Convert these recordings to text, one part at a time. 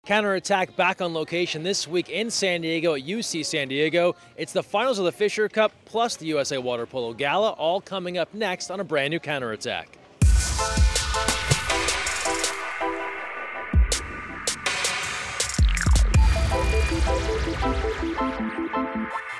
Counterattack back on location this week in San Diego at UC San Diego. It's the finals of the Fischer Cup plus the USA Water Polo Gala, all coming up next on a brand new Counterattack.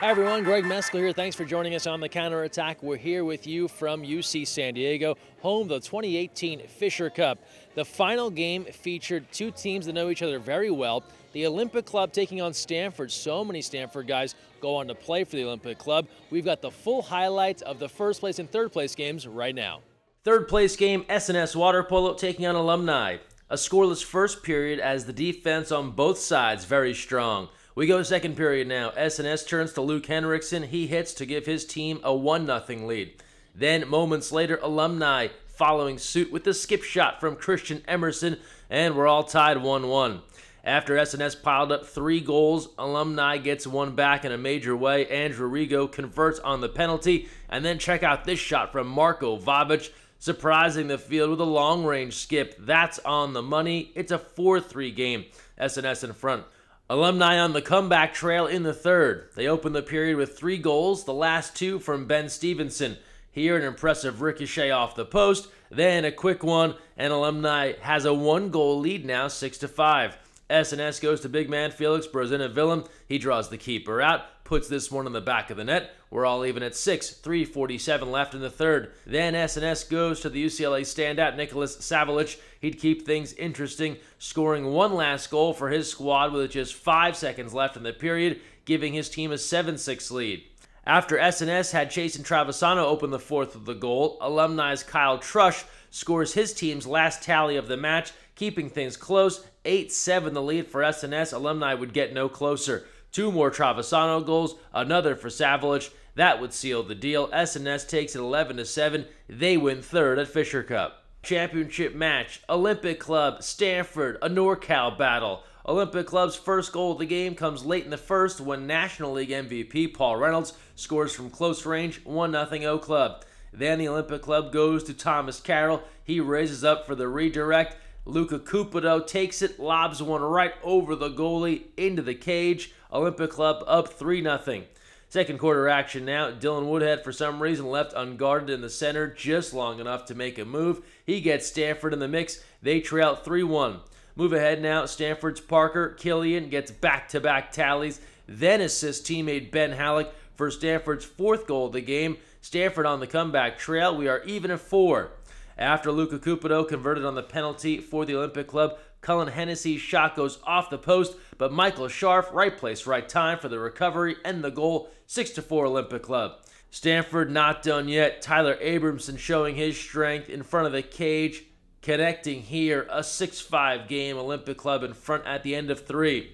Hi everyone, Greg Mescall here. Thanks for joining us on the Counterattack. We're here with you from UC San Diego, home of the 2018 Fischer Cup. The final game featured two teams that know each other very well. The Olympic Club taking on Stanford. So many Stanford guys go on to play for the Olympic Club. We've got the full highlights of the first place and third place games right now. Third place game, S&S Water Polo taking on Alumni. A scoreless first period as the defense on both sides very strong. We go second period now. S&S turns to Luke Henriksen. He hits to give his team a 1-0 lead. Then moments later, Alumni following suit with the skip shot from Christian Emerson, and we're all tied 1-1. After S&S piled up 3 goals, Alumni gets one back in a major way. Andrew Rigo converts on the penalty, and then check out this shot from Marko Vavic, surprising the field with a long-range skip. That's on the money. It's a 4-3 game. S&S in front. Alumni on the comeback trail in the third. They open the period with 3 goals, the last 2 from Ben Stevenson. Here an impressive ricochet off the post, then a quick one, and Alumni has a 1-goal lead now, 6-5. S&S goes to big man Felix Brozina-Willem. He draws the keeper out, puts this one in the back of the net. We're all even at 6, 3:47 left in the third. Then S&S goes to the UCLA standout Nicholas Savelich. He'd keep things interesting, scoring one last goal for his squad with just 5 seconds left in the period, giving his team a 7-6 lead. After S&S had Chasen Travisano open the fourth of the goal, Alumni's Kyle Trush scores his team's last tally of the match, keeping things close. 8-7 the lead for S&S. Alumni would get no closer. 2 more Travisano goals, another for Savelich. That would seal the deal. S&S takes it 11-7. They win third at Fischer Cup. Championship match, Olympic Club, Stanford, a NorCal battle. Olympic Club's first goal of the game comes late in the first when National League MVP Paul Reynolds scores from close range, 1-0 O Club. Then the Olympic Club goes to Thomas Carroll. He raises up for the redirect. Luca Cupido takes it, lobs one right over the goalie into the cage. Olympic Club up 3-0. Second quarter action now. Dylan Woodhead, for some reason, left unguarded in the center just long enough to make a move. He gets Stanford in the mix. They trail 3-1. Move ahead now. Stanford's Parker Killian gets back-to-back tallies, then assists teammate Ben Halleck for Stanford's 4th goal of the game. Stanford on the comeback trail. We are even at 4. After Luca Cupido converted on the penalty for the Olympic Club, Cullen Hennessy's shot goes off the post, but Michael Scharf, right place, right time for the recovery and the goal, 6-4 Olympic Club. Stanford not done yet. Tyler Abramson showing his strength in front of the cage, connecting here, a 6-5 game. Olympic Club in front at the end of 3.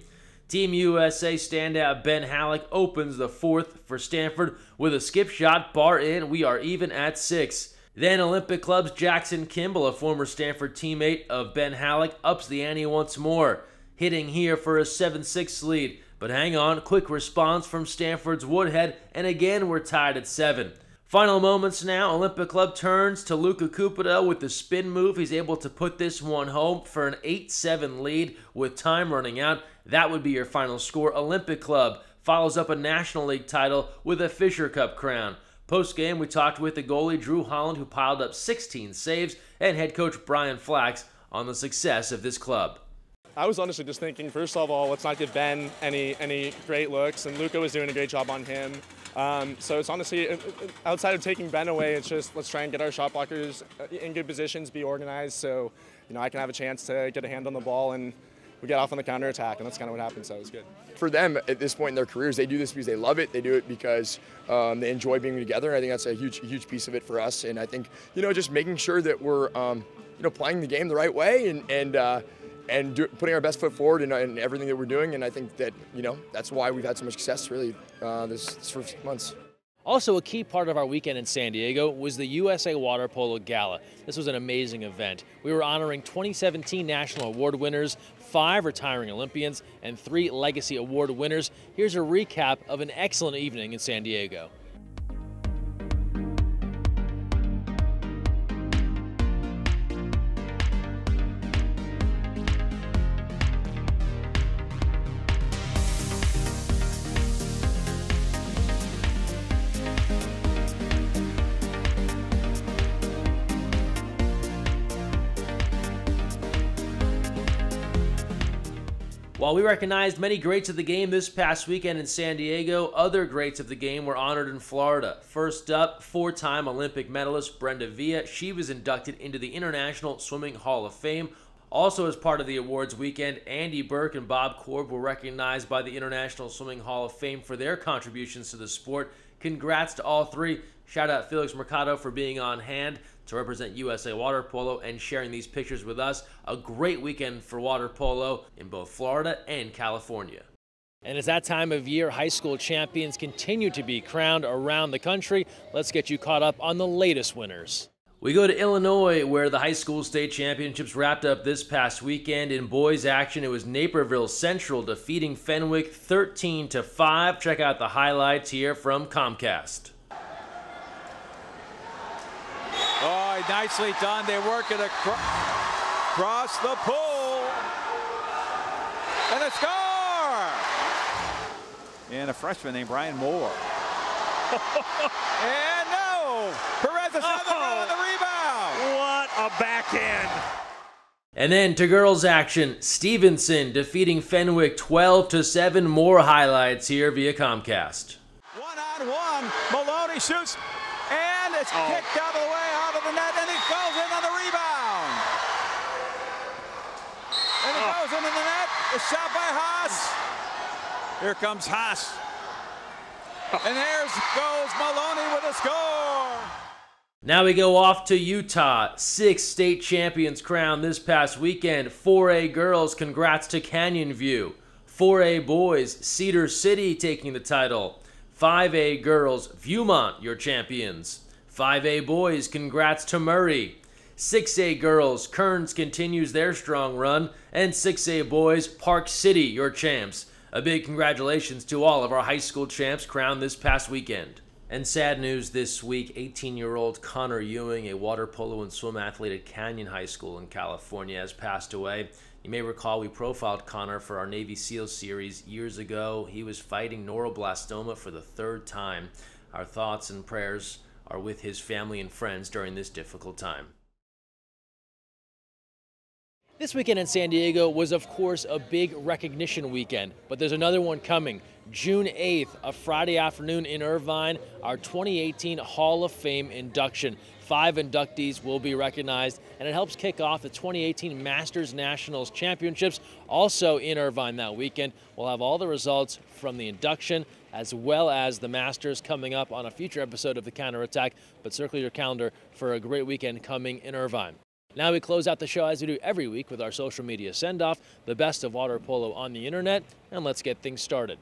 Team USA standout Ben Halleck opens the 4th for Stanford with a skip shot, bar in. We are even at 6. Then Olympic Club's Jackson Kimball, a former Stanford teammate of Ben Halleck, ups the ante once more, hitting here for a 7-6 lead. But hang on, quick response from Stanford's Woodhead, and again we're tied at 7. Final moments now. Olympic Club turns to Luca Cupido with the spin move. He's able to put this one home for an 8-7 lead with time running out. That would be your final score. Olympic Club follows up a National League title with a Fischer Cup crown. Post-game, we talked with the goalie Drew Holland, who piled up 16 saves, and head coach Brian Flax on the success of this club. I was honestly just thinking, first of all, let's not give Ben any great looks, and Luca was doing a great job on him. So it's honestly, outside of taking Ben away, it's just let's try and get our shot blockers in good positions, be organized, so I can have a chance to get a hand on the ball, and we get off on the counterattack, and that's kind of what happened, so it was good. For them, at this point in their careers, they do this because they love it. They do it because they enjoy being together. I think that's a huge piece of it for us, and I think, just making sure that we're, playing the game the right way and putting our best foot forward in everything that we're doing, and I think that, that's why we've had so much success, really, this first 6 months. Also, a key part of our weekend in San Diego was the USA Water Polo Gala. This was an amazing event. We were honoring 2017 National Award winners, 5 retiring Olympians, and 3 Legacy Award winners. Here's a recap of an excellent evening in San Diego. While we recognized many greats of the game this past weekend in San Diego, other greats of the game were honored in Florida. First up, four-time Olympic medalist Brenda Villa. She was inducted into the International Swimming Hall of Fame. Also as part of the awards weekend, Andy Burke and Bob Korb were recognized by the International Swimming Hall of Fame for their contributions to the sport. Congrats to all three. Shout out Felix Mercado for being on hand to represent USA Water Polo and sharing these pictures with us. A great weekend for water polo in both Florida and California. And it's that time of year, high school champions continue to be crowned around the country. Let's get you caught up on the latest winners. We go to Illinois, where the high school state championships wrapped up this past weekend. In boys action, it was Naperville Central defeating Fenwick 13-5. Check out the highlights here from Comcast. Oh, nicely done. They work it across the pool. And a score! And a freshman named Brian Moore. And no! Perez is on the rebound. What a backhand. And then to girls action, Stevenson defeating Fenwick 12-7. More highlights here via Comcast. One-on-one. Maloney shoots. And it's kicked out of the way, out of the net, and it goes in on the rebound. And it goes into the net. The shot by Haas. Here comes Haas. And there goes Maloney with a score. Now we go off to Utah. 6 state champions crowned this past weekend. 4A girls, congrats to Canyon View. 4A boys, Cedar City taking the title. 5A girls, Viewmont, your champions. 5A boys, congrats to Murray. 6A girls, Kearns continues their strong run. And 6A boys, Park City, your champs. A big congratulations to all of our high school champs crowned this past weekend. And sad news this week, 18-year-old Connor Ewing, a water polo and swim athlete at Canyon High School in California, has passed away. You may recall we profiled Connor for our Navy SEALs series years ago. He was fighting neuroblastoma for the 3rd time. Our thoughts and prayers are with his family and friends during this difficult time. This weekend in San Diego was, of course, a big recognition weekend, but there's another one coming. June 8th, a Friday afternoon in Irvine, our 2018 Hall of Fame induction. 5 inductees will be recognized, and it helps kick off the 2018 Masters Nationals Championships, also in Irvine that weekend. We'll have all the results from the induction as well as the Masters coming up on a future episode of The Counterattack, but circle your calendar for a great weekend coming in Irvine. Now we close out the show as we do every week with our social media send-off, the best of water polo on the internet, and let's get things started.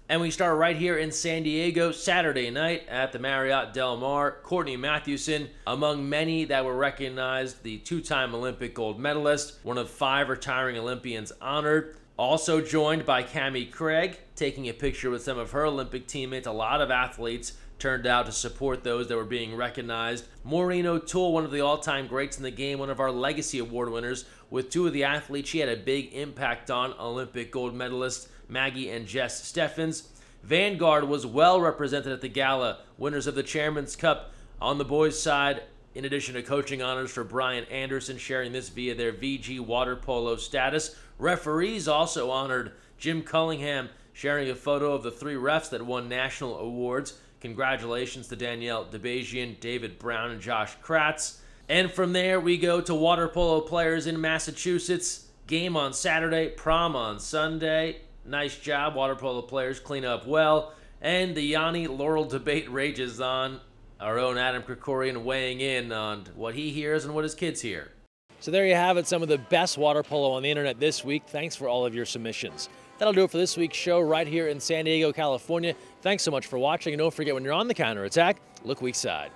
And we start right here in San Diego, Saturday night at the Marriott Del Mar. Courtney Mathewson, among many that were recognized, the 2-time Olympic gold medalist, one of 5 retiring Olympians honored. Also joined by Cammie Craig, taking a picture with some of her Olympic teammates. A lot of athletes turned out to support those that were being recognized. Maureen O'Toole, one of the all-time greats in the game, one of our Legacy Award winners. With 2 of the athletes she had a big impact on, Olympic gold medalists Maggie and Jess Steffens. Vanguard was well represented at the gala, winners of the Chairman's Cup on the boys' side, in addition to coaching honors for Brian Anderson, sharing this via their VG water polo status. Referees also honored. Jim Cullingham sharing a photo of the 3 refs that won national awards. Congratulations to Danielle DeBajian, David Brown, and Josh Kratz. And from there, we go to water polo players in Massachusetts. Game on Saturday, prom on Sunday. Nice job, water polo players clean up well. And the Yanni Laurel debate rages on. Our own Adam Krikorian weighing in on what he hears and what his kids hear. So there you have it, some of the best water polo on the internet this week. Thanks for all of your submissions. That'll do it for this week's show right here in San Diego, California. Thanks so much for watching, and don't forget, when you're on the counterattack, look weak side.